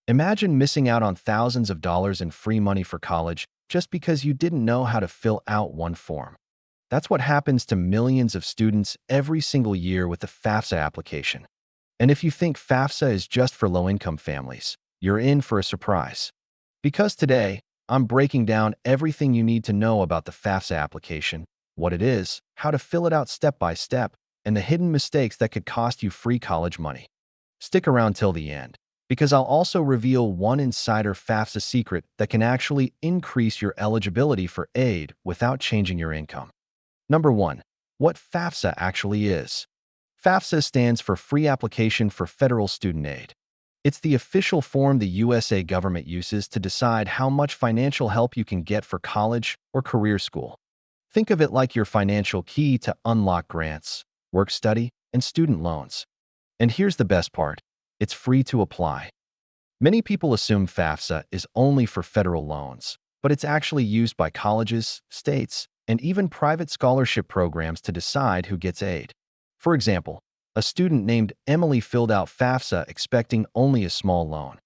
Imagine missing out on thousands of dollars in free money for college just because you didn't know how to fill out one form. That's what happens to millions of students every single year with the FAFSA application. And if you think FAFSA is just for low-income families, you're in for a surprise. Because today, I'm breaking down everything you need to know about the FAFSA application, what it is, how to fill it out step by step, and the hidden mistakes that could cost you free college money. Stick around till the end, because I'll also reveal one insider FAFSA secret that can actually increase your eligibility for aid without changing your income. Number 1. What FAFSA actually is. FAFSA stands for Free Application for Federal Student Aid. It's the official form the USA government uses to decide how much financial help you can get for college or career school. Think of it like your financial key to unlock grants, work-study, and student loans. And here's the best part. It's free to apply. Many people assume FAFSA is only for federal loans, but it's actually used by colleges, states, and even private scholarship programs to decide who gets aid. For example, a student named Emily filled out FAFSA expecting only a small loan.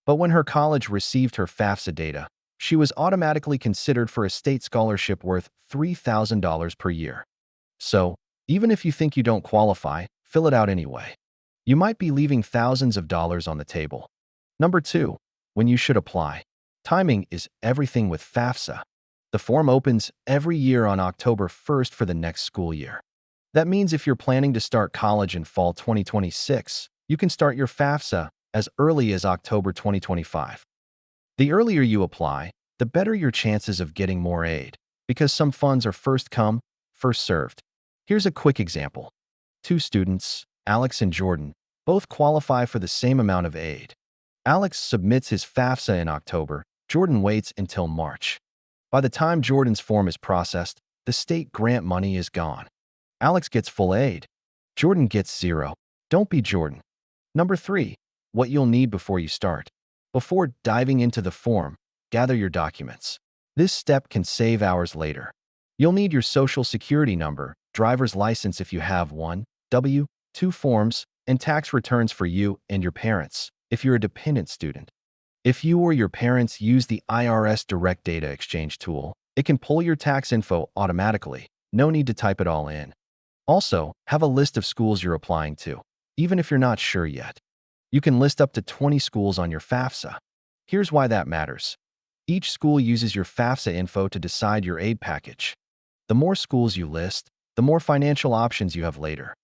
But when her college received her FAFSA data, she was automatically considered for a state scholarship worth $3,000 per year. So, even if you think you don't qualify, fill it out anyway. You might be leaving thousands of dollars on the table. Number 2. When you should apply. Timing is everything with FAFSA. The form opens every year on October 1st for the next school year. That means if you're planning to start college in fall 2026, you can start your FAFSA as early as October 2025. The earlier you apply, the better your chances of getting more aid, because some funds are first come, first served. Here's a quick example. 2 students, Alex and Jordan, both qualify for the same amount of aid. Alex submits his FAFSA in October, Jordan waits until March. By the time Jordan's form is processed, the state grant money is gone. Alex gets full aid. Jordan gets zero. Don't be Jordan. Number 3. What you'll need before you start. Before diving into the form, gather your documents. This step can save hours later. You'll need your social security number, driver's license if you have one, W-2 forms, and tax returns for you and your parents, if you're a dependent student. If you or your parents use the IRS Direct Data Exchange tool, it can pull your tax info automatically. No need to type it all in. Also, have a list of schools you're applying to, even if you're not sure yet. You can list up to 20 schools on your FAFSA. Here's why that matters. Each school uses your FAFSA info to decide your aid package. The more schools you list, the more financial options you have later.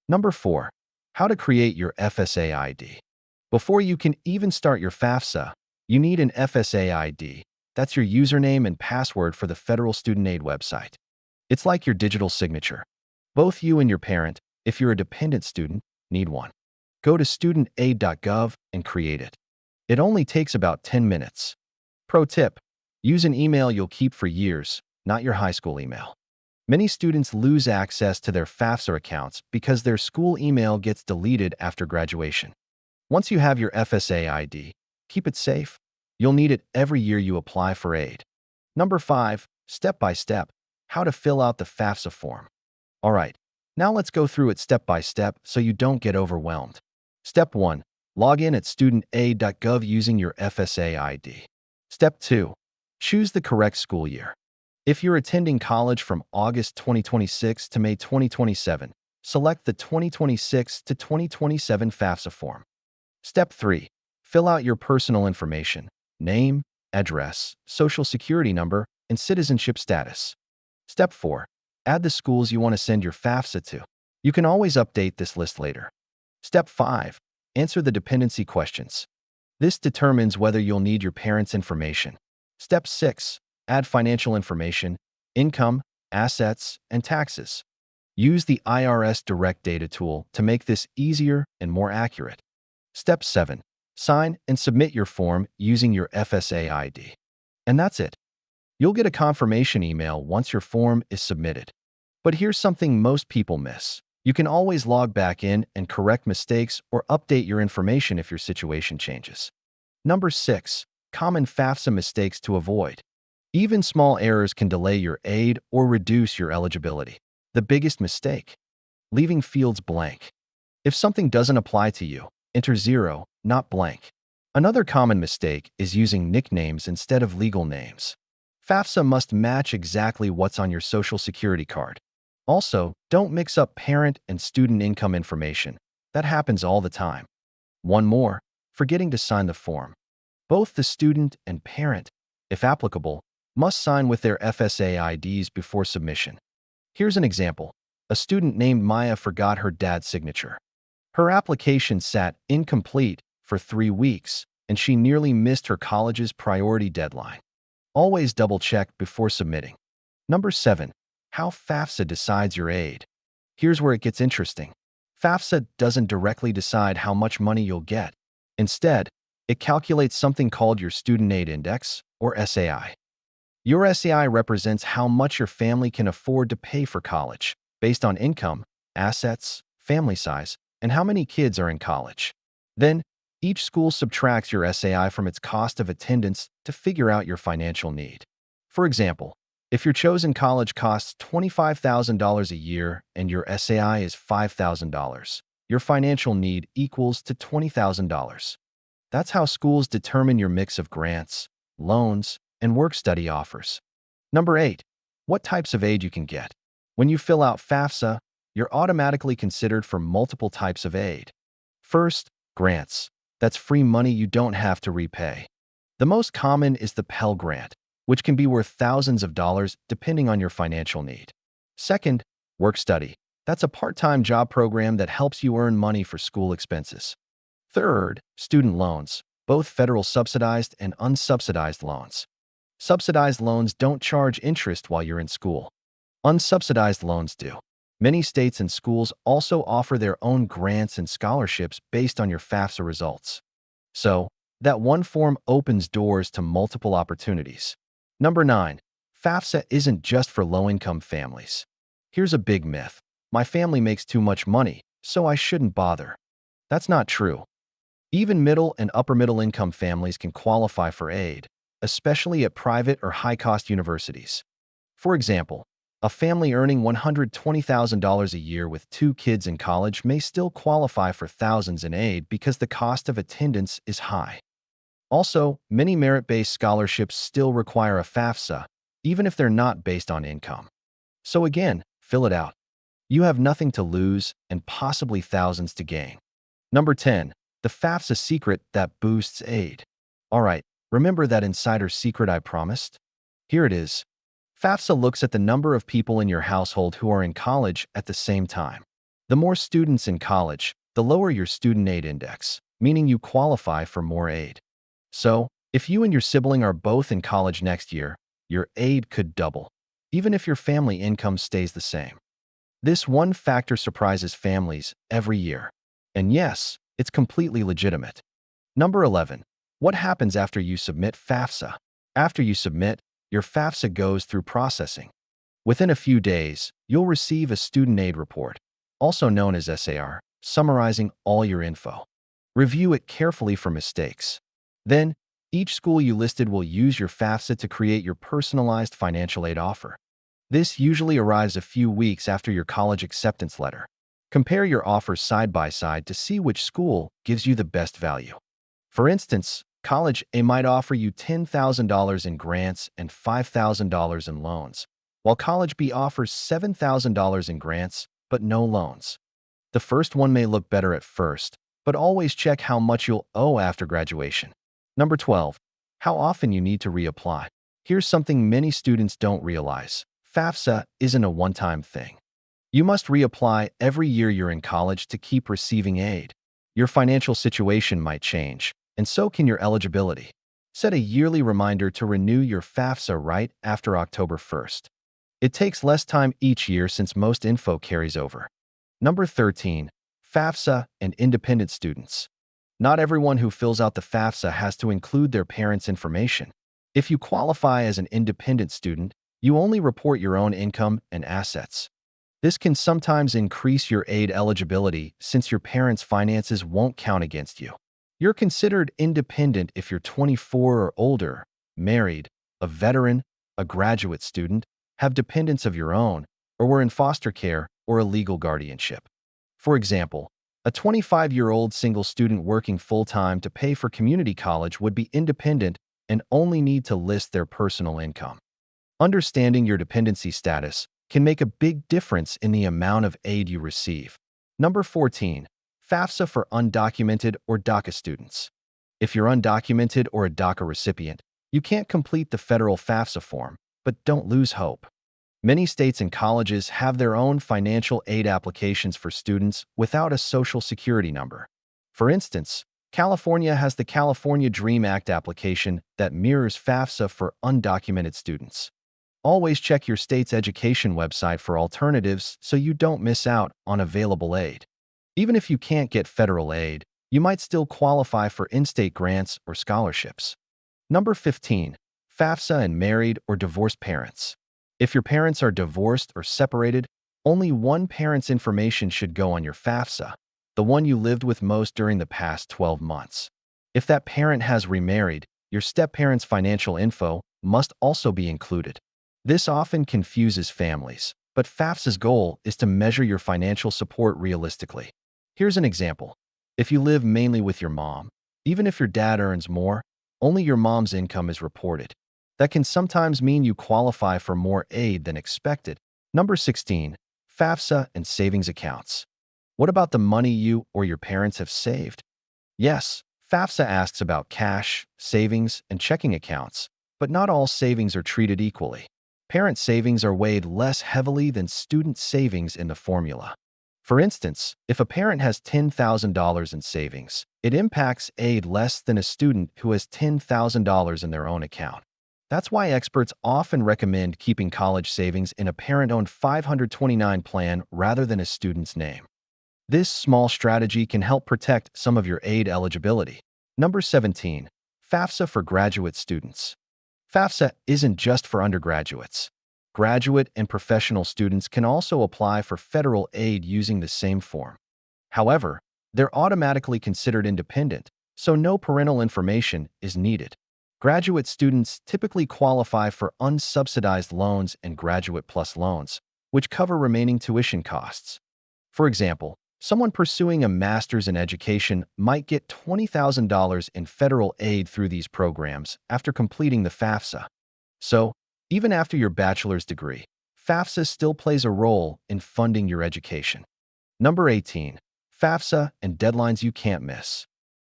Number 4. How to create your FSA ID. Before you can even start your FAFSA, you need an FSA ID. That's your username and password for the Federal Student Aid website. It's like your digital signature. Both you and your parent, if you're a dependent student, need one. Go to studentaid.gov and create it. It only takes about 10 minutes. Pro tip: use an email you'll keep for years, not your high school email. Many students lose access to their FAFSA accounts because their school email gets deleted after graduation. Once you have your FSA ID, keep it safe. You'll need it every year you apply for aid. Number 5. Step by step. How to fill out the FAFSA form. All right, now let's go through it step by step so you don't get overwhelmed. Step 1. Log in at studentaid.gov using your FSA ID. Step 2. Choose the correct school year. If you're attending college from August 2026 to May 2027, select the 2026 to 2027 FAFSA form. Step 3. Fill out your personal information, name, address, social security number, and citizenship status. Step 4. Add the schools you want to send your FAFSA to. You can always update this list later. Step 5. Answer the dependency questions. This determines whether you'll need your parents' information. Step 6. Add financial information, income, assets, and taxes. Use the IRS Direct Data tool to make this easier and more accurate. Step 7. Sign and submit your form using your FSA ID. And that's it. You'll get a confirmation email once your form is submitted. But here's something most people miss. You can always log back in and correct mistakes or update your information if your situation changes. Number 6. Common FAFSA mistakes to avoid. Even small errors can delay your aid or reduce your eligibility. The biggest mistake: leaving fields blank. If something doesn't apply to you, enter 0, not blank. Another common mistake is using nicknames instead of legal names. FAFSA must match exactly what's on your Social Security card. Also, don't mix up parent and student income information. That happens all the time. One more, forgetting to sign the form. Both the student and parent, if applicable, must sign with their FSA IDs before submission. Here's an example. A student named Maya forgot her dad's signature. Her application sat incomplete for 3 weeks, and she nearly missed her college's priority deadline. Always double-check before submitting. Number 7. How FAFSA decides your aid. Here's where it gets interesting. FAFSA doesn't directly decide how much money you'll get. Instead, it calculates something called your Student Aid Index, or SAI. Your SAI represents how much your family can afford to pay for college, based on income, assets, family size, and how many kids are in college. Then, each school subtracts your SAI from its cost of attendance to figure out your financial need. For example, if your chosen college costs $25,000 a year and your SAI is $5,000, your financial need equals to $20,000. That's how schools determine your mix of grants, loans, and work-study offers. Number 8. What types of aid you can get. When you fill out FAFSA, you're automatically considered for multiple types of aid. First, grants. That's free money you don't have to repay. The most common is the Pell Grant, which can be worth thousands of dollars depending on your financial need. Second, work-study. That's a part-time job program that helps you earn money for school expenses. Third, student loans, both federal subsidized and unsubsidized loans. Subsidized loans don't charge interest while you're in school. Unsubsidized loans do. Many states and schools also offer their own grants and scholarships based on your FAFSA results. So, that one form opens doors to multiple opportunities. Number 9. FAFSA isn't just for low-income families. Here's a big myth. My family makes too much money, so I shouldn't bother. That's not true. Even middle and upper-middle income families can qualify for aid, especially at private or high-cost universities. For example, a family earning $120,000 a year with 2 kids in college may still qualify for thousands in aid because the cost of attendance is high. Also, many merit-based scholarships still require a FAFSA, even if they're not based on income. So again, fill it out. You have nothing to lose and possibly thousands to gain. Number 10. The FAFSA secret that boosts aid. Alright, remember that insider secret I promised? Here it is. FAFSA looks at the number of people in your household who are in college at the same time. The more students in college, the lower your student aid index, meaning you qualify for more aid. So, if you and your sibling are both in college next year, your aid could double, even if your family income stays the same. This one factor surprises families every year. And yes, it's completely legitimate. Number 11. What happens after you submit FAFSA? After you submit, your FAFSA goes through processing. Within a few days, you'll receive a student aid report, also known as SAR, summarizing all your info. Review it carefully for mistakes. Then, each school you listed will use your FAFSA to create your personalized financial aid offer. This usually arrives a few weeks after your college acceptance letter. Compare your offers side by side to see which school gives you the best value. For instance, College A might offer you $10,000 in grants and $5,000 in loans, while College B offers $7,000 in grants but no loans. The first one may look better at first, but always check how much you'll owe after graduation. Number 12. How often you need to reapply. Here's something many students don't realize. FAFSA isn't a one-time thing. You must reapply every year you're in college to keep receiving aid. Your financial situation might change, and so can your eligibility. Set a yearly reminder to renew your FAFSA right after October 1st. It takes less time each year since most info carries over. Number 13. FAFSA and independent students. Not everyone who fills out the FAFSA has to include their parents' information. If you qualify as an independent student, you only report your own income and assets. This can sometimes increase your aid eligibility since your parents' finances won't count against you. You're considered independent if you're 24 or older, married, a veteran, a graduate student, have dependents of your own, or were in foster care or a legal guardianship. For example, A 25-year-old single student working full-time to pay for community college would be independent and only need to list their personal income. Understanding your dependency status can make a big difference in the amount of aid you receive. Number 14. FAFSA for undocumented or DACA students. If you're undocumented or a DACA recipient, you can't complete the federal FAFSA form, but don't lose hope. Many states and colleges have their own financial aid applications for students without a Social Security number. For instance, California has the California DREAM Act application that mirrors FAFSA for undocumented students. Always check your state's education website for alternatives so you don't miss out on available aid. Even if you can't get federal aid, you might still qualify for in-state grants or scholarships. Number 15. FAFSA and married or divorced parents. If your parents are divorced or separated, only one parent's information should go on your FAFSA, the one you lived with most during the past 12 months. If that parent has remarried, your step-parent's financial info must also be included. This often confuses families, but FAFSA's goal is to measure your financial support realistically. Here's an example. If you live mainly with your mom, even if your dad earns more, only your mom's income is reported. That can sometimes mean you qualify for more aid than expected. Number 16. FAFSA and savings accounts. What about the money you or your parents have saved? Yes, FAFSA asks about cash, savings, and checking accounts, but not all savings are treated equally. Parent savings are weighed less heavily than student savings in the formula. For instance, if a parent has $10,000 in savings, it impacts aid less than a student who has $10,000 in their own account. That's why experts often recommend keeping college savings in a parent-owned 529 plan rather than a student's name. This small strategy can help protect some of your aid eligibility. Number 17. FAFSA for graduate students. FAFSA isn't just for undergraduates. Graduate and professional students can also apply for federal aid using the same form. However, they're automatically considered independent, so no parental information is needed. Graduate students typically qualify for unsubsidized loans and Graduate Plus loans, which cover remaining tuition costs. For example, someone pursuing a master's in education might get $20,000 in federal aid through these programs after completing the FAFSA. So, even after your bachelor's degree, FAFSA still plays a role in funding your education. Number 18. FAFSA and deadlines you can't miss.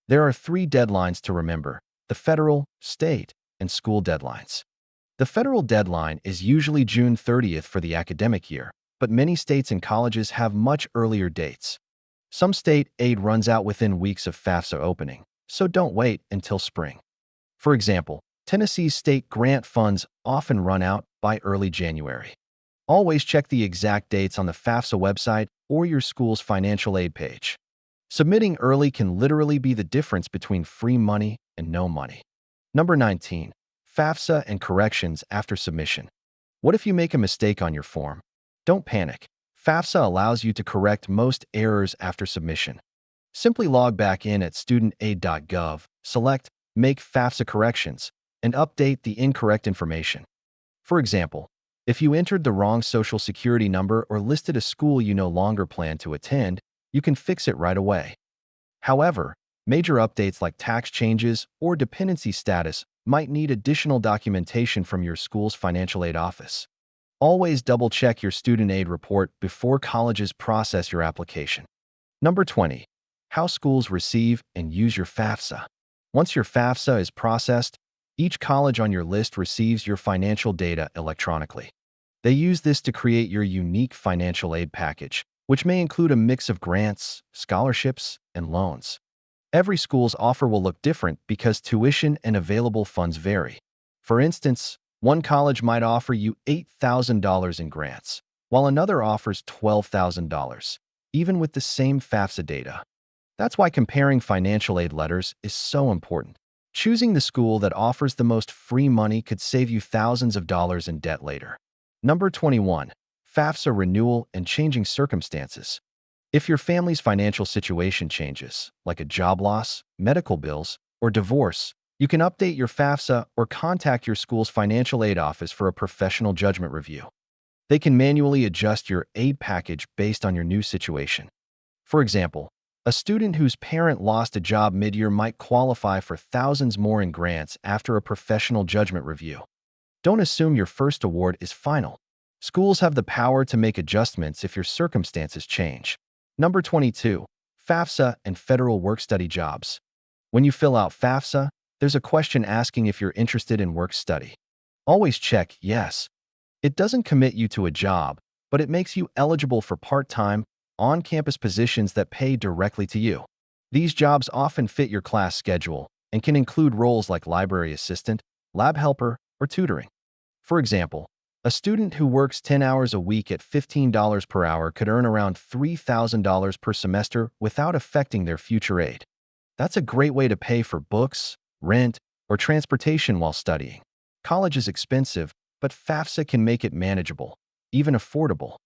There are 3 deadlines to remember: the federal, state, and school deadlines. The federal deadline is usually June 30th for the academic year, but many states and colleges have much earlier dates. Some state aid runs out within weeks of FAFSA opening, so don't wait until spring. For example, Tennessee's state grant funds often run out by early January. Always check the exact dates on the FAFSA website or your school's financial aid page. Submitting early can literally be the difference between free money and no money. Number 19. FAFSA and corrections after submission. What if you make a mistake on your form? Don't panic. FAFSA allows you to correct most errors after submission. Simply log back in at studentaid.gov, select Make FAFSA Corrections, and update the incorrect information. For example, if you entered the wrong Social Security number or listed a school you no longer plan to attend, you can fix it right away. However, major updates like tax changes or dependency status might need additional documentation from your school's financial aid office. Always double-check your student aid report before colleges process your application. Number 20. How schools receive and use your FAFSA. Once your FAFSA is processed, each college on your list receives your financial data electronically. They use this to create your unique financial aid package, which may include a mix of grants, scholarships, and loans. Every school's offer will look different because tuition and available funds vary. For instance, one college might offer you $8,000 in grants, while another offers $12,000, even with the same FAFSA data. That's why comparing financial aid letters is so important. Choosing the school that offers the most free money could save you thousands of dollars in debt later. Number 21. FAFSA renewal and changing circumstances. If your family's financial situation changes, like a job loss, medical bills, or divorce, you can update your FAFSA or contact your school's financial aid office for a professional judgment review. They can manually adjust your aid package based on your new situation. For example, A student whose parent lost a job mid-year might qualify for thousands more in grants after a professional judgment review. Don't assume your first award is final. Schools have the power to make adjustments if your circumstances change. Number 22. FAFSA and federal work-study jobs. When you fill out FAFSA, there's a question asking if you're interested in work-study. Always check yes. It doesn't commit you to a job, but it makes you eligible for part-time, on-campus positions that pay directly to you. These jobs often fit your class schedule and can include roles like library assistant, lab helper, or tutoring. For example, a student who works 10 hours a week at $15 per hour could earn around $3,000 per semester without affecting their future aid. That's a great way to pay for books, rent, or transportation while studying. College is expensive, but FAFSA can make it manageable, even affordable.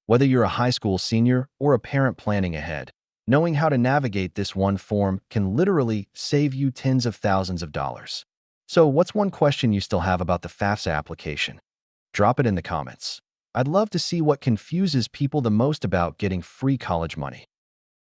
Whether you're a high school senior or a parent planning ahead, knowing how to navigate this one form can literally save you tens of thousands of dollars. So what's one question you still have about the FAFSA application? Drop it in the comments. I'd love to see what confuses people the most about getting free college money.